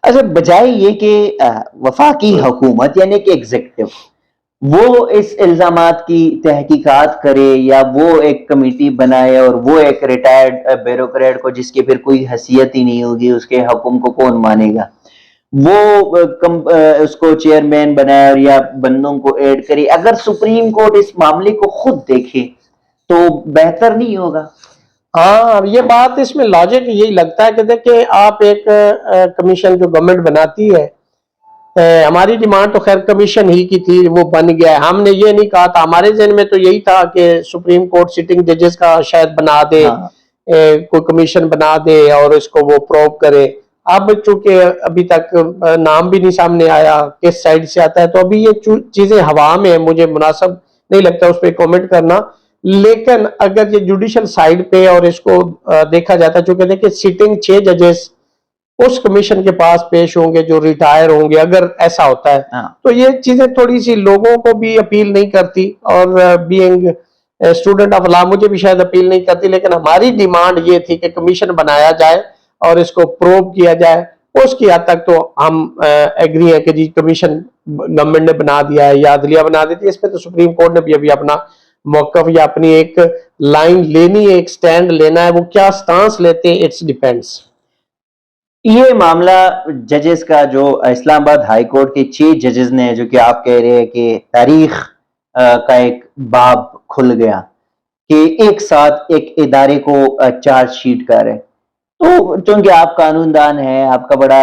اچھا، بجائے یہ کہ وفاقی حکومت یعنی کہ ایگزیکٹو وہ اس الزامات کی تحقیقات کرے، یا وہ ایک کمیٹی بنائے اور وہ ایک ریٹائرڈ بیوروکریٹ کو جس کی پھر کوئی حیثیت ہی نہیں ہوگی، اس کے حکم کو کون مانے گا، وہ اس کو چیئرمین بنائے اور یا بندوں کو ایڈ کرے، اگر سپریم کورٹ اس معاملے کو خود دیکھے تو بہتر نہیں ہوگا؟ ہاں، یہ بات اس میں لاجک یہی لگتا ہے کہ دیکھیں آپ ایک کمیشن جو گورنمنٹ بناتی ہے، ہماری ڈیمانڈ تو خیر کمیشن ہی کی تھی، وہ بن گیا ہے، ہم نے یہ نہیں کہا تھا، ہمارے ذہن میں تو یہی تھا کہ سپریم کورٹ سٹنگ ججز کا شاید بنا دے، ہاں کوئی کمیشن بنا دے اور اس کو وہ پروب کرے۔ اب چونکہ ابھی تک نام بھی نہیں سامنے آیا کس سائڈ سے آتا ہے، تو ابھی یہ چیزیں ہوا میں ہیں، مجھے مناسب نہیں لگتا اس پہ کومنٹ کرنا۔ لیکن اگر یہ جوڈیشل سائڈ پہ اور اس کو دیکھا جاتا ہے، چونکہ دیکھیں سٹنگ 6 ججز اس کمیشن کے پاس پیش ہوں گے جو ریٹائر ہوں گے، اگر ایسا ہوتا ہے ہاں تو یہ چیزیں تھوڑی سی لوگوں کو بھی اپیل نہیں کرتی، اور بینگ اسٹوڈنٹ آف لا مجھے بھی شاید اپیل نہیں کرتی، لیکن ہماری ڈیمانڈ یہ تھی کہ کمیشن بنایا جائے اور اس کو پروب کیا جائے۔ اس کی حد تک تو ہم ایگری ہیں کہ جی کمیشن گورنمنٹ نے بنا دیا ہے یا عدلیہ بنا دیتی ہے، اس پہ تو سپریم کورٹ نے بھی ابھی اپنا موقف یا اپنی ایک لائن لینی ہے، ایک سٹینڈ لینا ہے، وہ کیا سٹانس لیتے ہیں اٹس ڈیپینڈس۔ یہ معاملہ ججز کا جو اسلام آباد ہائی کورٹ کے 6 ججز نے، جو کہ آپ کہہ رہے ہیں کہ تاریخ کا ایک باب کھل گیا کہ ایک ساتھ ایک ادارے کو چارج شیٹ کر رہے، تو چونکہ آپ قانون دان ہیں، آپ کا بڑا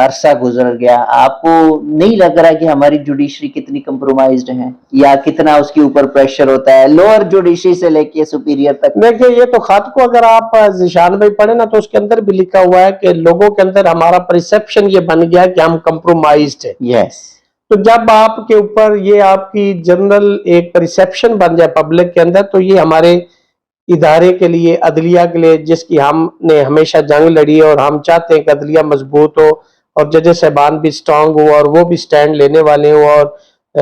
عرصہ گزر گیا، آپ کو نہیں لگ رہا کہ ہماری جوڈیشری کتنی کمپرومائزڈ ہے، یا کتنا اس کے اوپر پریشر ہوتا ہے لوور جوڈیشری سے لے کے سپیریئر تک؟ دیکھیں یہ تو خط کو اگر آپ ذیشان بھائی پڑھیں نا تو اس کے اندر بھی لکھا ہوا ہے کہ لوگوں کے اندر ہمارا پرسیپشن یہ بن گیا کہ ہم کمپرومائزڈ ہیں۔ یس تو جب آپ کے اوپر یہ آپ کی جنرل ایک پرسیپشن بن جائے پبلک کے اندر، تو یہ ہمارے ادارے کے لیے، عدلیہ کے لیے، جس کی ہم نے ہمیشہ جنگ لڑی ہے اور ہم چاہتے ہیں کہ عدلیہ مضبوط ہو اور ججز صاحبان بھی سٹرونگ ہو اور وہ بھی سٹینڈ لینے والے ہوں اور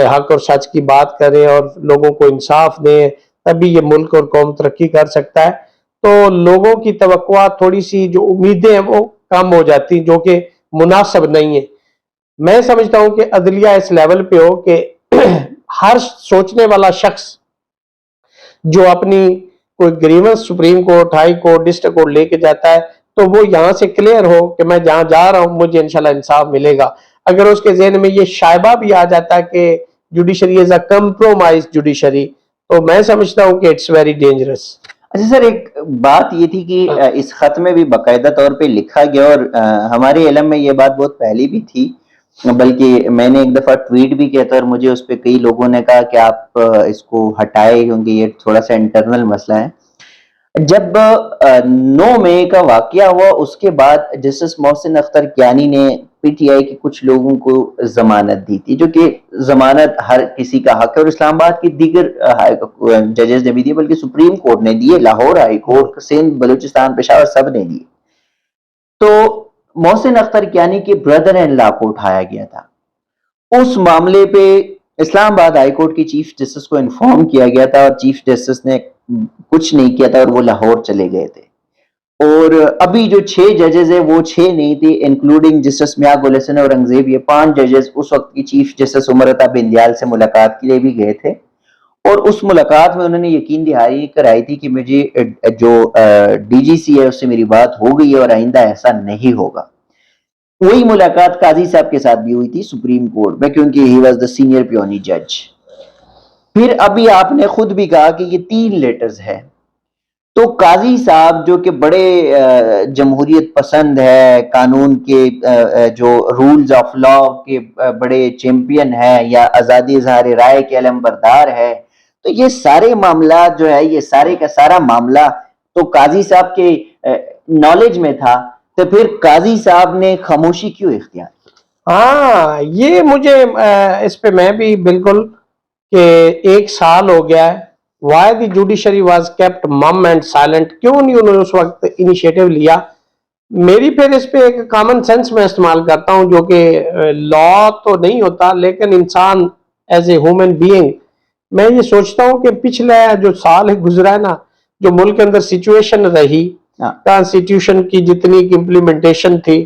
حق اور سچ کی بات کریں اور لوگوں کو انصاف دیں، تبھی یہ ملک اور قوم ترقی کر سکتا ہے۔ تو لوگوں کی توقعات تھوڑی سی جو امیدیں ہیں وہ کم ہو جاتی، جو کہ مناسب نہیں ہے۔ میں سمجھتا ہوں کہ عدلیہ اس لیول پہ ہو کہ ہر سوچنے والا شخص جو اپنی کوئی grievance supreme court, high court, district court لے کے جاتا ہے تو وہ یہاں سے کلیئر ہو کہ میں جہاں جا رہا ہوں مجھے انشاءاللہ انصاف ملے گا۔ اگر اس کے ذہن میں یہ شائبہ بھی آ جاتا ہے کہ judiciary is a compromise judiciary, تو میں سمجھتا ہوں کہ اٹس ویری ڈینجرس۔ اچھا سر، ایک بات یہ تھی کہ اس خط میں بھی باقاعدہ طور پہ لکھا گیا، اور ہمارے علم میں یہ بات بہت پہلی بھی تھی، بلکہ میں نے ایک دفعہ ٹویٹ بھی کیا تھا اور مجھے اس پہ کئی لوگوں نے کہا کہ آپ اس کو ہٹائے کیونکہ یہ تھوڑا سا انٹرنل مسئلہ ہے۔ جب 9 مئی کا واقعہ ہوا اس کے بعد جسٹس محسن اختر کیانی نے پی ٹی آئی کے کچھ لوگوں کو ضمانت دی تھی، جو کہ ضمانت ہر کسی کا حق ہے، اور اسلام آباد کی دیگر ججز نے بھی دی، بلکہ سپریم کورٹ نے دیے، لاہور ہائی کورٹ، سندھ، بلوچستان، پشاور سب نے دی۔ تو محسن اختر کیانی کے بردر ان لا کو اٹھایا گیا تھا، اس معاملے پہ اسلام آباد ہائی کورٹ کی چیف جسٹس کو انفارم کیا گیا تھا، اور چیف جسٹس نے کچھ نہیں کیا تھا اور وہ لاہور چلے گئے تھے۔ اور ابھی جو 6 ججز ہیں وہ 6 نہیں تھے، انکلوڈنگ جسٹس میاں گل حسن اورنگزیب، یہ 5 ججز اس وقت کی چیف جسٹس عمر عطا بندیال سے ملاقات کے لیے بھی گئے تھے، اور اس ملاقات میں انہوں نے یقین دہانی کرائی تھی کہ مجھے جو ڈی جی سی ہے اس سے میری بات ہو گئی ہے اور آئندہ ایسا نہیں ہوگا۔ وہی ملاقات قاضی صاحب کے ساتھ بھی ہوئی تھی سپریم کورٹ میں، کیونکہ ہی واز دا سینئر پیونی جج۔ پھر ابھی آپ نے خود بھی کہا کہ یہ 3 لیٹرز ہے، تو قاضی صاحب جو کہ بڑے جمہوریت پسند ہے، قانون کے جو رولز آف لا کے بڑے چیمپئن ہے، یا آزادی اظہار رائے کے علم بردار ہے، تو یہ سارے معاملات جو ہے، یہ سارے کا سارا معاملہ تو قاضی صاحب کے نالج میں تھا، تو پھر قاضی صاحب نے خاموشی کیوں اختیار کی؟ ہاں، یہ مجھے اس پہ میں بھی بالکل کہ 1 سال ہو گیا ہے، why the judiciary was kept mum and silent، کیوں نہیں انہوں نے اس وقت انیشیٹو لیا؟ میری پھر اس پہ ایک کامن سینس میں استعمال کرتا ہوں، جو کہ لا تو نہیں ہوتا لیکن انسان ایز اے ہیومن بینگ میں یہ سوچتا ہوں کہ پچھلا جو سال گزرا ہے نا، جو ملک کے اندر سچویشن رہی، کانسٹیٹیوشن کی جتنی امپلیمنٹیشن تھی،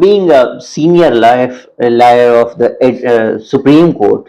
Being a senior lawyer of the Supreme Court,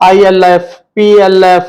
ILF, PLF,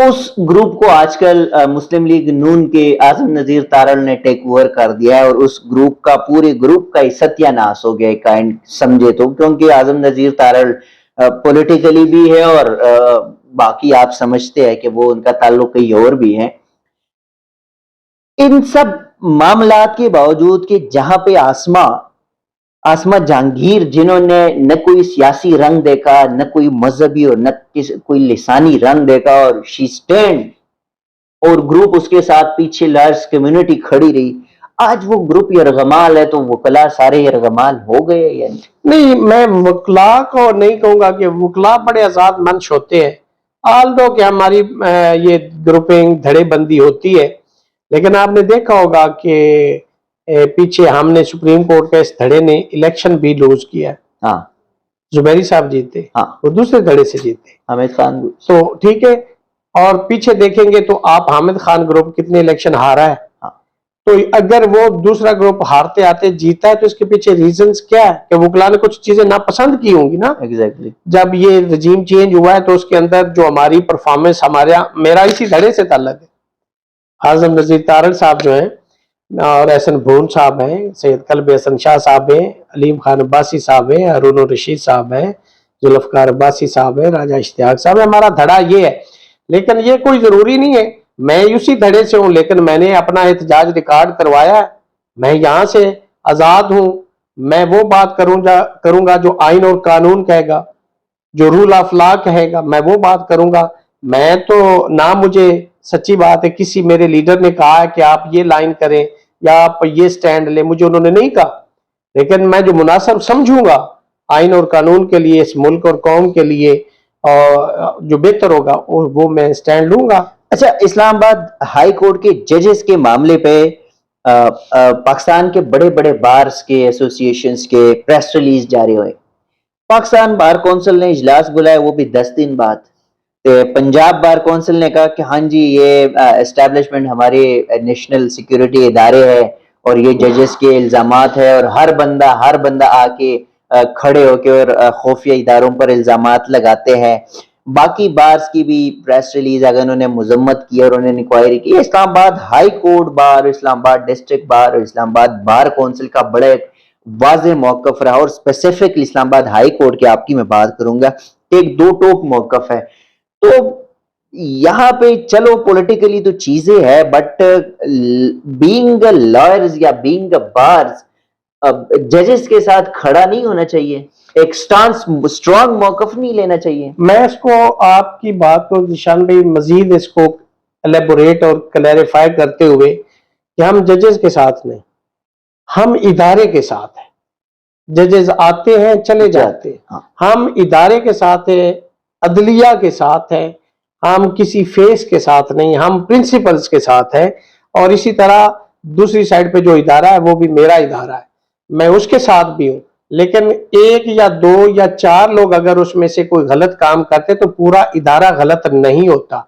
us group کو آج کل مسلم لیگ نون کے اعظم نذیر تارڑ نے ٹیک اوور کر دیا ہے، اور اس گروپ کا پورے گروپ کا ہی ستیہ ناش ہو گیا کائنڈ سمجھے تو، کیونکہ اعظم نذیر تارڑ پولیٹیکلی بھی ہے اور باقی آپ سمجھتے ہیں کہ وہ ان کا تعلق کئی اور بھی ہے۔ ان سب معاملات کے باوجود کہ جہاں پہ آسما جہانگیر، جنہوں نے نہ کوئی سیاسی رنگ دیکھا، نہ کوئی مذہبی اور نہ کوئی لسانی رنگ دیکھا، اور شی سٹینڈ، اور گروپ اس کے ساتھ پیچھے لارج کمیونٹی کھڑی رہی، آج وہ گروپ یرغمال ہے، تو وکلا سارے یرغمال ہو گئے یا نہیں، میں وکلا کو نہیں کہوں گا، کہ وکلا بڑے آزاد منش ہوتے ہیں، آلدو کہ ہماری یہ گروپنگ دھڑے بندی ہوتی ہے، لیکن آپ نے دیکھا ہوگا کہ پیچھے ہم نے سپریم کورٹ کا اس دھڑے نے الیکشن بھی لوز کیا، ہاں زبیری صاحب جیتے، ہاں وہ دوسرے دھڑے سے جیتے، حامد خان تو ٹھیک ہے، اور پیچھے دیکھیں گے تو آپ حامد خان گروپ کتنے الیکشن ہارا ہے، ہاں تو اگر وہ دوسرا گروپ ہارتے آتے جیتا ہے تو اس کے پیچھے ریزنز کیا ہے؟ کہ وکلا نے کچھ چیزیں ناپسند کی ہوں گی نا۔ ایگزیکٹلی جب یہ رجیم چینج ہوا ہے تو اس کے اندر جو ہماری پرفارمنس، میرا اسی دھڑے سے تعلق ہے، اعظم نذیر تارڑ صاحب جو ہیں، اور احسن بھون صاحب ہیں، سید قلب حسن شاہ صاحب ہیں، علیم خان عباسی صاحب ہیں، ہارون الرشید صاحب ہیں، ذوالفقار عباسی صاحب ہیں، راجہ اشتیاق صاحب ہیں، ہمارا دھڑا یہ ہے۔ لیکن یہ کوئی ضروری نہیں ہے میں اسی دھڑے سے ہوں، لیکن میں نے اپنا احتجاج ریکارڈ کروایا ہے، میں یہاں سے آزاد ہوں، میں وہ بات کروں گا جو آئین اور قانون کہے گا، جو رول آف لا کہے گا، میں وہ بات کروں گا۔ میں تو نہ، مجھے سچی بات ہے کسی میرے لیڈر نے کہا ہے کہ آپ یہ لائن کریں یا آپ یہ سٹینڈ لیں، مجھے انہوں نے نہیں کہا، لیکن میں جو مناسب سمجھوں گا آئین اور قانون کے لیے، اس ملک اور قوم کے لیے، اور جو بہتر ہوگا وہ میں سٹینڈ لوں گا۔ اچھا، اسلام آباد ہائی کورٹ کے ججز کے معاملے پہ پاکستان کے بڑے بڑے بارز کے ایسوسی ایشنز کے پریس ریلیز جاری ہوئے، پاکستان بار کونسل نے اجلاس بلایا، وہ بھی 10 دن بعد، پنجاب بار کونسل نے کہا کہ ہاں جی یہ اسٹیبلشمنٹ ہمارے نیشنل سیکیورٹی ادارے ہے اور یہ ججز کے الزامات ہے، اور ہر بندہ آ کے کھڑے ہو کے اور خفیہ اداروں پر الزامات لگاتے ہیں۔ باقی بارز کی بھی پریس ریلیز اگر انہوں نے مذمت کی اور انہوں نے انکوائری کی۔ اسلام آباد ہائی کورٹ بار، اسلام آباد ڈسٹرکٹ بار اور اسلام آباد بار کونسل کا بڑا ایک واضح موقف رہا، اور اسپیسیفکلی اسلام آباد ہائی کورٹ کی آپ کی میں بات کروں گا، ایک دو ٹوک موقف ہے۔ تو یہاں پہ چلو پولیٹیکلی تو چیزیں ہے، بٹ بینگ لائرز یا بینگ بارز ججز کے ساتھ کھڑا نہیں ہونا چاہیے، ایک اسٹرانگ موقف نہیں لینا چاہیے۔ میں اس کو آپ کی بات کو ذیشان بھائی مزید اس کو الیبوریٹ اور کلیریفائی کرتے ہوئے کہ ہم ججز کے ساتھ نہیں، ہم ادارے کے ساتھ ہیں۔ ججز آتے ہیں چلے جاتے ہیں، ہم ادارے کے ساتھ ہیں، عدلیہ کے ساتھ ہیں، ہم کسی فیس کے ساتھ نہیں، ہم پرنسپلز کے ساتھ ہیں۔ اور اسی طرح دوسری سائڈ پہ جو ادارہ ہے وہ بھی میرا ادارہ ہے، میں اس کے ساتھ بھی ہوں، لیکن ایک یا دو یا چار لوگ اگر اس میں سے کوئی غلط کام کرتے تو پورا ادارہ غلط نہیں ہوتا۔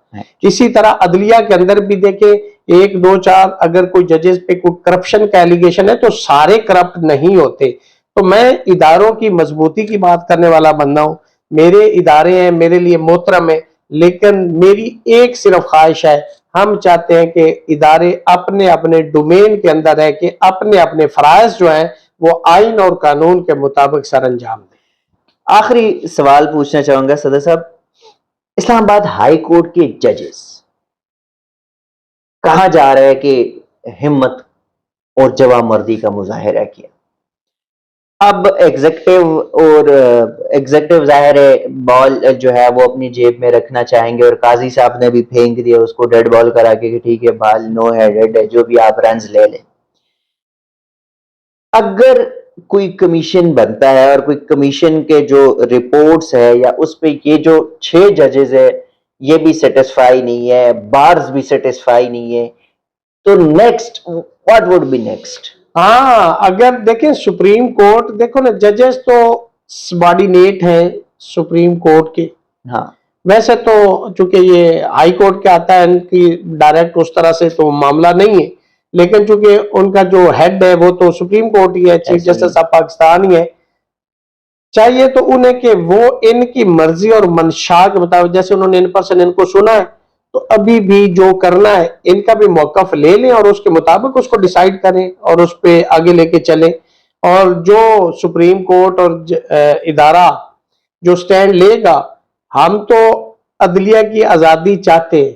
اسی طرح عدلیہ کے اندر بھی دیکھیں، ایک دو چار اگر کوئی ججز پہ کوئی کرپشن کا ایلیگیشن ہے تو سارے کرپٹ نہیں ہوتے۔ تو میں اداروں کی مضبوطی کی بات کرنے والا بندہ ہوں، میرے ادارے ہیں، میرے لیے محترم ہے، لیکن میری ایک صرف خواہش ہے، ہم چاہتے ہیں کہ ادارے اپنے اپنے ڈومین کے اندر ہے کہ اپنے اپنے فرائض جو ہیں وہ آئین اور قانون کے مطابق سر انجام دیں۔ آخری سوال پوچھنا چاہوں گا صدر صاحب، اسلام آباد ہائی کورٹ کے ججز کہا جا رہا ہے کہ ہمت اور جواب مردی کا مظاہرہ کیا، اب ایگزیکٹو ظاہر ہے بال جو ہے وہ اپنی جیب میں رکھنا چاہیں گے، اور قاضی صاحب نے بھی پھینک دیا اس کو ڈیڈ بال کرا کے کہ ٹھیک ہے بال نو ہے، ڈیڈ ہے، جو بھی آپ رنز لے لیں۔ اگر کوئی کمیشن بنتا ہے اور کوئی کمیشن کے جو رپورٹس ہے یا اس پہ یہ جو 6 ججز ہے یہ بھی سیٹسفائی نہیں ہے، بارز بھی سیٹسفائی نہیں ہے، تو next what would be next? ہاں، اگر دیکھیں سپریم کورٹ، دیکھو نا ججز تو سبارڈینیٹ ہیں سپریم کورٹ کے، ہاں ویسے تو چونکہ یہ ہائی کورٹ کے آتا ہے ان کی ڈائریکٹ اس طرح سے تو معاملہ نہیں ہے، لیکن چونکہ ان کا جو ہیڈ ہے وہ تو سپریم کورٹ ہی ہے، چیف جسٹس آف پاکستان ہی ہے، چاہیے تو انہیں کہ وہ ان کی مرضی اور منشا کے مطابق، جیسے انہوں نے ان پرسن ان کو سنا ہے تو ابھی بھی جو کرنا ہے ان کا بھی موقف لے لیں اور اس کے مطابق اس کو ڈیسائیڈ کریں اور اس پہ آگے لے کے چلیں. اور جو سپریم کورٹ اور ادارہ جو سٹینڈ لے گا, ہم تو عدلیہ کی آزادی چاہتے ہیں.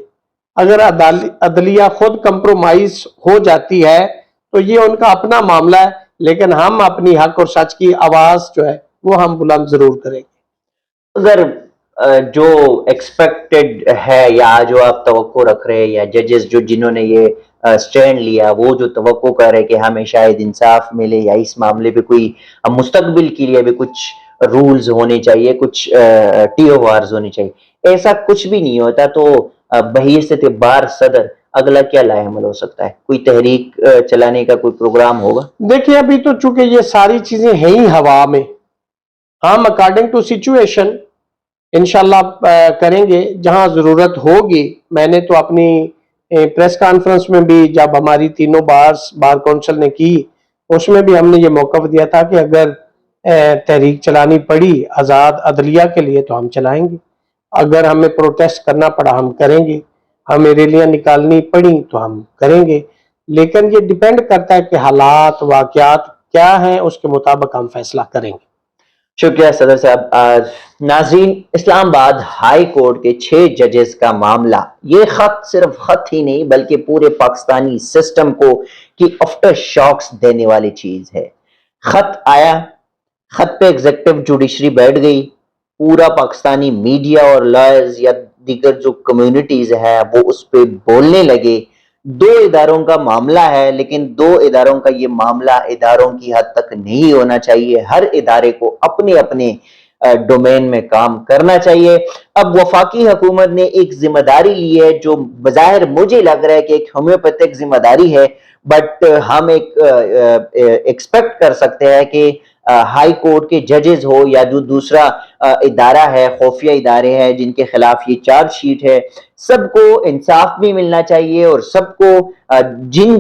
اگر عدلیہ خود کمپرومائز ہو جاتی ہے تو یہ ان کا اپنا معاملہ ہے, لیکن ہم اپنی حق اور سچ کی آواز جو ہے وہ ہم بلند ضرور کریں گے. اگر جو ایکسپیکٹڈ ہے یا جو آپ توقع رکھ رہے ہیں یا ججز جنہوں نے یہ سٹینڈ لیا وہ جو توقع کر رہے کہ ہمیں شاید انصاف ملے یا اس معاملے پہ کوئی مستقبل کے لیے بھی کچھ رولز ہونے چاہیے, کچھ ٹی او آرز ہونے چاہیے, ایسا کچھ بھی نہیں ہوتا, تو بحیثیت بار صدر اگلا کیا لائے عمل ہو سکتا ہے؟ کوئی تحریک چلانے کا کوئی پروگرام ہوگا؟ دیکھیں ابھی تو چونکہ یہ ساری چیزیں ہیں ہی ہوا میں, ہم اکارڈنگ ٹو سچویشن انشاءاللہ کریں گے جہاں ضرورت ہوگی. میں نے تو اپنی پریس کانفرنس میں بھی جب ہماری تینوں بار کونسل نے کی, اس میں بھی ہم نے یہ موقف دیا تھا کہ اگر تحریک چلانی پڑی آزاد عدلیہ کے لیے تو ہم چلائیں گے, اگر ہمیں پروٹیسٹ کرنا پڑا ہم کریں گے, ہمیں ریلیاں نکالنی پڑی تو ہم کریں گے. لیکن یہ ڈیپینڈ کرتا ہے کہ حالات واقعات کیا ہیں, اس کے مطابق ہم فیصلہ کریں گے. شکریہ صدر صاحب. ناظرین, اسلام آباد ہائی کورٹ کے 6 ججز کا معاملہ, یہ خط صرف خط ہی نہیں بلکہ پورے پاکستانی سسٹم کو کی آفٹر شاکس دینے والی چیز ہے. خط آیا, خط پہ ایگزیکٹو جوڈیشری بیٹھ گئی, پورا پاکستانی میڈیا اور لائرز یا دیگر جو کمیونٹیز ہے وہ اس پہ بولنے لگے. 2 اداروں کا معاملہ ہے, لیکن 2 اداروں کا یہ معاملہ اداروں کی حد تک نہیں ہونا چاہیے. ہر ادارے کو اپنے اپنے ڈومین میں کام کرنا چاہیے. اب وفاقی حکومت نے ایک ذمہ داری لی ہے جو بظاہر مجھے لگ رہا ہے کہ ایک ہومیوپیتھک ذمہ داری ہے, بٹ ہم ایک ایکسپیکٹ کر سکتے ہیں کہ ہائی کورٹ کے ججز ہو یا جو دوسرا ادارہ ہے, خفیہ ادارے ہیں جن کے خلاف یہ چارج شیٹ ہے, سب کو انصاف بھی ملنا چاہیے اور سب کو جن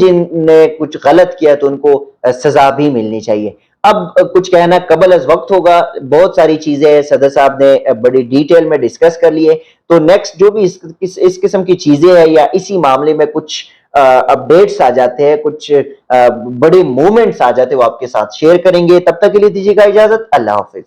نے کچھ غلط کیا تو ان کو سزا بھی ملنی چاہیے. اب کچھ کہنا قبل از وقت ہوگا, بہت ساری چیزیں صدر صاحب نے بڑی ڈیٹیل میں ڈسکس کر لیے, تو نیکسٹ جو بھی اس قسم کی چیزیں ہیں یا اسی معاملے میں کچھ اپڈیٹس آ جاتے ہیں, کچھ بڑے موومنٹس آ جاتے ہیں, وہ آپ کے ساتھ شیئر کریں گے. تب تک کے لیے دیجیے گا اجازت. اللہ حافظ.